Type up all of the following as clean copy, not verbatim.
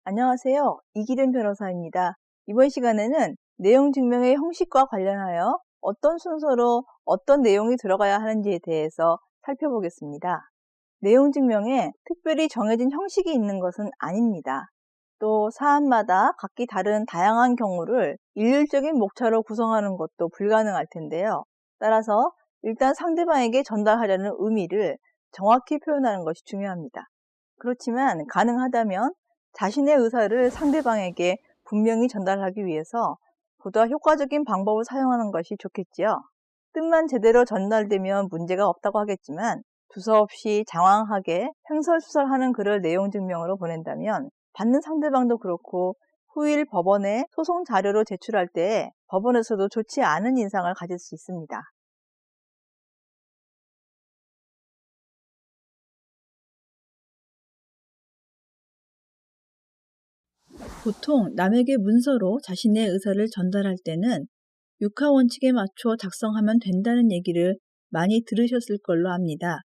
안녕하세요. 이기된 변호사입니다. 이번 시간에는 내용 증명의 형식과 관련하여 어떤 순서로 어떤 내용이 들어가야 하는지에 대해서 살펴보겠습니다. 내용 증명에 특별히 정해진 형식이 있는 것은 아닙니다. 또 사안마다 각기 다른 다양한 경우를 일률적인 목차로 구성하는 것도 불가능할 텐데요. 따라서 일단 상대방에게 전달하려는 의미를 정확히 표현하는 것이 중요합니다. 그렇지만 가능하다면 자신의 의사를 상대방에게 분명히 전달하기 위해서 보다 효과적인 방법을 사용하는 것이 좋겠지요. 뜻만 제대로 전달되면 문제가 없다고 하겠지만 두서없이 장황하게 횡설수설하는 글을 내용 증명으로 보낸다면 받는 상대방도 그렇고 후일 법원에 소송 자료로 제출할 때 법원에서도 좋지 않은 인상을 가질 수 있습니다. 보통 남에게 문서로 자신의 의사를 전달할 때는 육하 원칙에 맞춰 작성하면 된다는 얘기를 많이 들으셨을 걸로 압니다.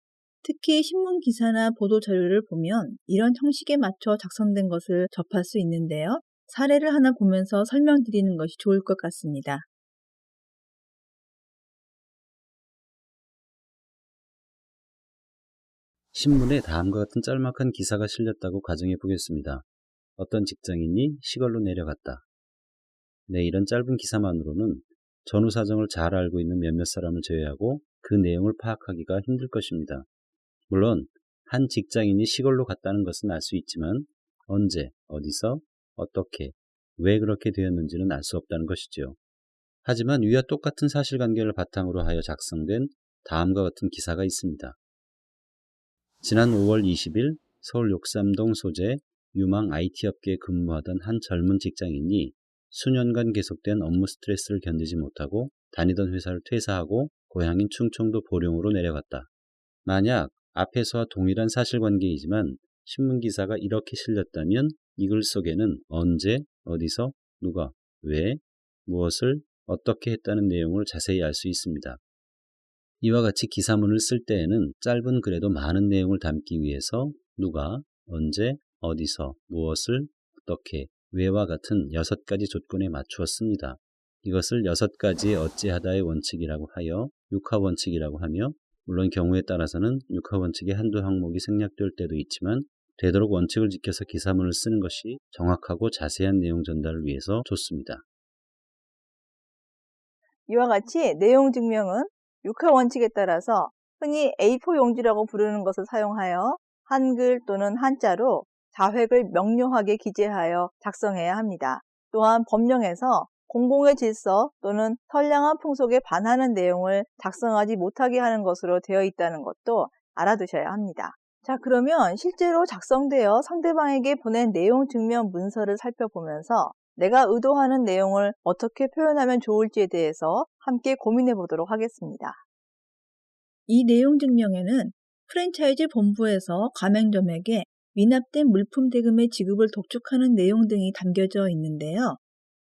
특히 신문 기사나 보도 자료를 보면 이런 형식에 맞춰 작성된 것을 접할 수 있는데요. 사례를 하나 보면서 설명드리는 것이 좋을 것 같습니다. 신문에 다음과 같은 짤막한 기사가 실렸다고 가정해 보겠습니다. 어떤 직장인이 시골로 내려갔다. 네, 이런 짧은 기사만으로는 전후 사정을 잘 알고 있는 몇몇 사람을 제외하고 그 내용을 파악하기가 힘들 것입니다. 물론 한 직장인이 시골로 갔다는 것은 알 수 있지만 언제, 어디서, 어떻게, 왜 그렇게 되었는지는 알 수 없다는 것이지요. 하지만 위와 똑같은 사실관계를 바탕으로 하여 작성된 다음과 같은 기사가 있습니다. 지난 5월 20일 서울 욕삼동 소재 유망 IT업계에 근무하던 한 젊은 직장인이 수년간 계속된 업무 스트레스를 견디지 못하고 다니던 회사를 퇴사하고 고향인 충청도 보령으로 내려갔다. 만약 앞에서와 동일한 사실관계이지만 신문기사가 이렇게 실렸다면 이 글 속에는 언제, 어디서, 누가, 왜, 무엇을, 어떻게 했다는 내용을 자세히 알 수 있습니다. 이와 같이 기사문을 쓸 때에는 짧은 글에도 많은 내용을 담기 위해서 누가, 언제, 어디서, 무엇을, 어떻게, 왜와 같은 6가지 조건에 맞추어 씁니다. 이것을 6가지의 어찌하다의 원칙이라고 하여 육하원칙이라고 하며 물론 경우에 따라서는 육하원칙의 한두 항목이 생략될 때도 있지만 되도록 원칙을 지켜서 기사문을 쓰는 것이 정확하고 자세한 내용 전달을 위해서 좋습니다. 이와 같이 내용 증명은 육하 원칙에 따라서 흔히 A4 용지라고 부르는 것을 사용하여 한글 또는 한자로 자획을 명료하게 기재하여 작성해야 합니다. 또한 법령에서 공공의 질서 또는 선량한 풍속에 반하는 내용을 작성하지 못하게 하는 것으로 되어 있다는 것도 알아두셔야 합니다. 자, 그러면 실제로 작성되어 상대방에게 보낸 내용 증명 문서를 살펴보면서 내가 의도하는 내용을 어떻게 표현하면 좋을지에 대해서 함께 고민해 보도록 하겠습니다. 이 내용 증명에는 프랜차이즈 본부에서 가맹점에게 미납된 물품 대금의 지급을 독촉하는 내용 등이 담겨져 있는데요.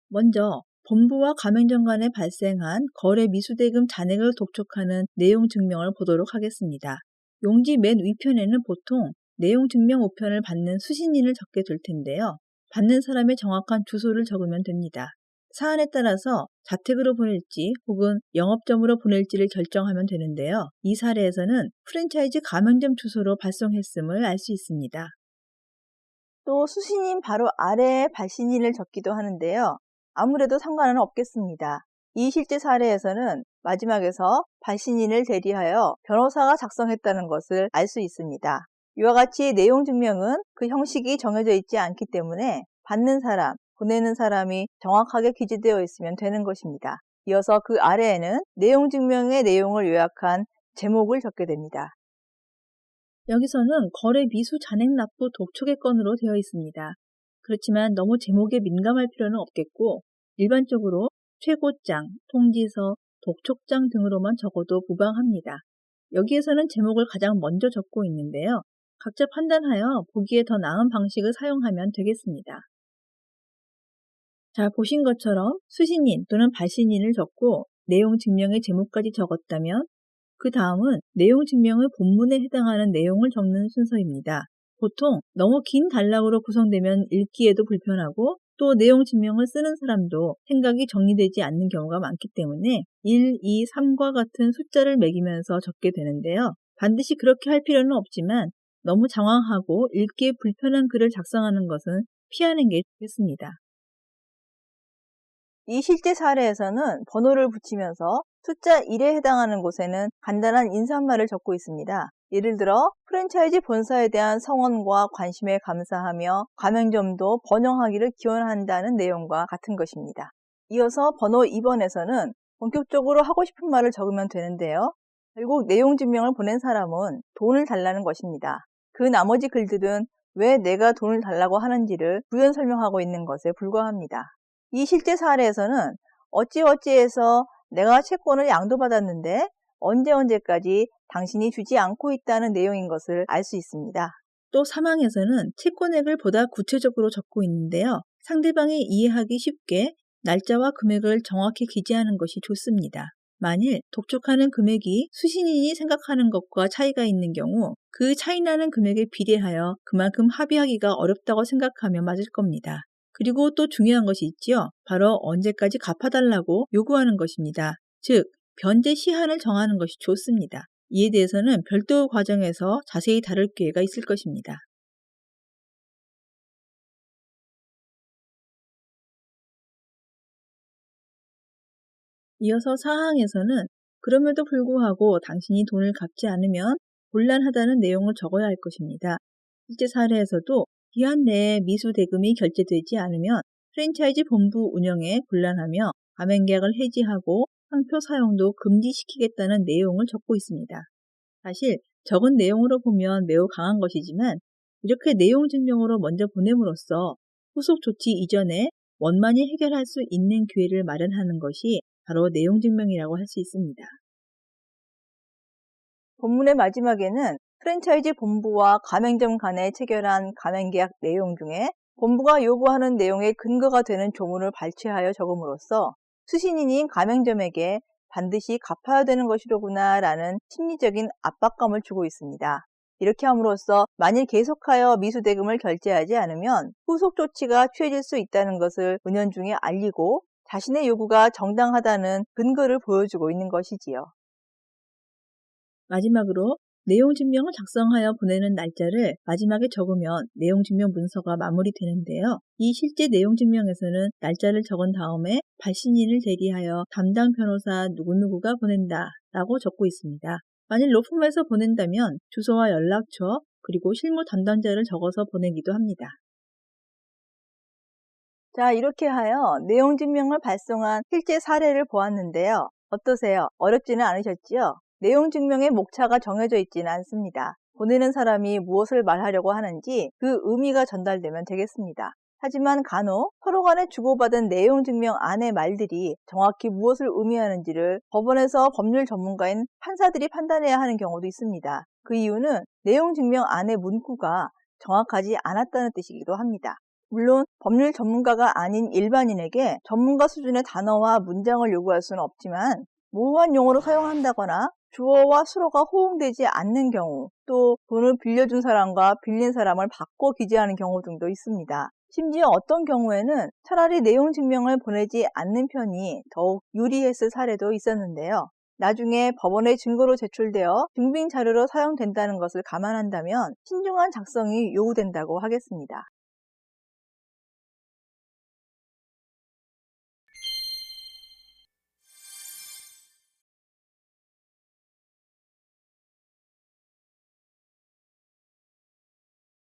먼저 본부와 가맹점 간에 발생한 거래 미수대금 잔액을 독촉하는 내용 증명을 보도록 하겠습니다. 용지 맨 위편에는 보통 내용 증명 우편을 받는 수신인을 적게 될 텐데요. 받는 사람의 정확한 주소를 적으면 됩니다. 사안에 따라서 자택으로 보낼지 혹은 영업점으로 보낼지를 결정하면 되는데요. 이 사례에서는 프랜차이즈 가맹점 주소로 발송했음을 알 수 있습니다. 또 수신인 바로 아래에 발신인을 적기도 하는데요. 아무래도 상관은 없겠습니다. 이 실제 사례에서는 마지막에서 발신인을 대리하여 변호사가 작성했다는 것을 알 수 있습니다. 이와 같이 내용 증명은 그 형식이 정해져 있지 않기 때문에 받는 사람, 보내는 사람이 정확하게 기재되어 있으면 되는 것입니다. 이어서 그 아래에는 내용 증명의 내용을 요약한 제목을 적게 됩니다. 여기서는 거래 미수 잔액 납부 독촉의 건으로 되어 있습니다. 그렇지만 너무 제목에 민감할 필요는 없겠고 일반적으로 최고장, 통지서, 독촉장 등으로만 적어도 무방합니다. 여기에서는 제목을 가장 먼저 적고 있는데요. 각자 판단하여 보기에 더 나은 방식을 사용하면 되겠습니다. 자, 보신 것처럼 수신인 또는 발신인을 적고 내용 증명의 제목까지 적었다면 그 다음은 내용 증명의 본문에 해당하는 내용을 적는 순서입니다. 보통 너무 긴 단락으로 구성되면 읽기에도 불편하고 또 내용 증명을 쓰는 사람도 생각이 정리되지 않는 경우가 많기 때문에 1, 2, 3과 같은 숫자를 매기면서 적게 되는데요. 반드시 그렇게 할 필요는 없지만 너무 장황하고 읽기에 불편한 글을 작성하는 것은 피하는 게 좋겠습니다. 이 실제 사례에서는 번호를 붙이면서 숫자 1에 해당하는 곳에는 간단한 인사말을 적고 있습니다. 예를 들어 프랜차이즈 본사에 대한 성원과 관심에 감사하며 가맹점도 번영하기를 기원한다는 내용과 같은 것입니다. 이어서 번호 2번에서는 본격적으로 하고 싶은 말을 적으면 되는데요. 결국 내용 증명을 보낸 사람은 돈을 달라는 것입니다. 그 나머지 글들은 왜 내가 돈을 달라고 하는지를 부연 설명하고 있는 것에 불과합니다. 이 실제 사례에서는 어찌어찌해서 내가 채권을 양도받았는데 언제까지 당신이 주지 않고 있다는 내용인 것을 알 수 있습니다. 또 사망에서는 채권액을 보다 구체적으로 적고 있는데요. 상대방이 이해하기 쉽게 날짜와 금액을 정확히 기재하는 것이 좋습니다. 만일 독촉하는 금액이 수신인이 생각하는 것과 차이가 있는 경우 그 차이 나는 금액에 비례하여 그만큼 합의하기가 어렵다고 생각하면 맞을 겁니다. 그리고 또 중요한 것이 있지요. 바로 언제까지 갚아달라고 요구하는 것입니다. 즉, 변제 시한을 정하는 것이 좋습니다. 이에 대해서는 별도 과정에서 자세히 다룰 기회가 있을 것입니다. 이어서 사항에서는 그럼에도 불구하고 당신이 돈을 갚지 않으면 곤란하다는 내용을 적어야 할 것입니다. 실제 사례에서도 기한 내에 미수 대금이 결제되지 않으면 프랜차이즈 본부 운영에 곤란하며 가맹계약을 해지하고 상표 사용도 금지시키겠다는 내용을 적고 있습니다. 사실 적은 내용으로 보면 매우 강한 것이지만 이렇게 내용 증명으로 먼저 보냄으로써 후속 조치 이전에 원만히 해결할 수 있는 기회를 마련하는 것이 바로 내용 증명이라고 할 수 있습니다. 본문의 마지막에는 프랜차이즈 본부와 가맹점 간에 체결한 가맹계약 내용 중에 본부가 요구하는 내용의 근거가 되는 조문을 발췌하여 적음으로써 수신인인 가맹점에게 반드시 갚아야 되는 것이로구나 라는 심리적인 압박감을 주고 있습니다. 이렇게 함으로써 만일 계속하여 미수대금을 결제하지 않으면 후속 조치가 취해질 수 있다는 것을 은연중에 알리고 자신의 요구가 정당하다는 근거를 보여주고 있는 것이지요. 마지막으로 내용 증명을 작성하여 보내는 날짜를 마지막에 적으면 내용 증명 문서가 마무리되는데요. 이 실제 내용 증명에서는 날짜를 적은 다음에 발신인을 대리하여 담당 변호사 누구누구가 보낸다 라고 적고 있습니다. 만일 로펌에서 보낸다면 주소와 연락처 그리고 실무 담당자를 적어서 보내기도 합니다. 자, 이렇게 하여 내용 증명을 발송한 실제 사례를 보았는데요. 어떠세요? 어렵지는 않으셨지요? 내용 증명의 목차가 정해져 있지는 않습니다. 보내는 사람이 무엇을 말하려고 하는지 그 의미가 전달되면 되겠습니다. 하지만 간혹 서로 간에 주고받은 내용 증명 안의 말들이 정확히 무엇을 의미하는지를 법원에서 법률 전문가인 판사들이 판단해야 하는 경우도 있습니다. 그 이유는 내용 증명 안의 문구가 정확하지 않았다는 뜻이기도 합니다. 물론 법률 전문가가 아닌 일반인에게 전문가 수준의 단어와 문장을 요구할 수는 없지만 모호한 용어를 사용한다거나 주어와 수어가 호응되지 않는 경우, 또 돈을 빌려준 사람과 빌린 사람을 바꿔 기재하는 경우 등도 있습니다. 심지어 어떤 경우에는 차라리 내용 증명을 보내지 않는 편이 더욱 유리했을 사례도 있었는데요. 나중에 법원의 증거로 제출되어 증빙 자료로 사용된다는 것을 감안한다면 신중한 작성이 요구된다고 하겠습니다.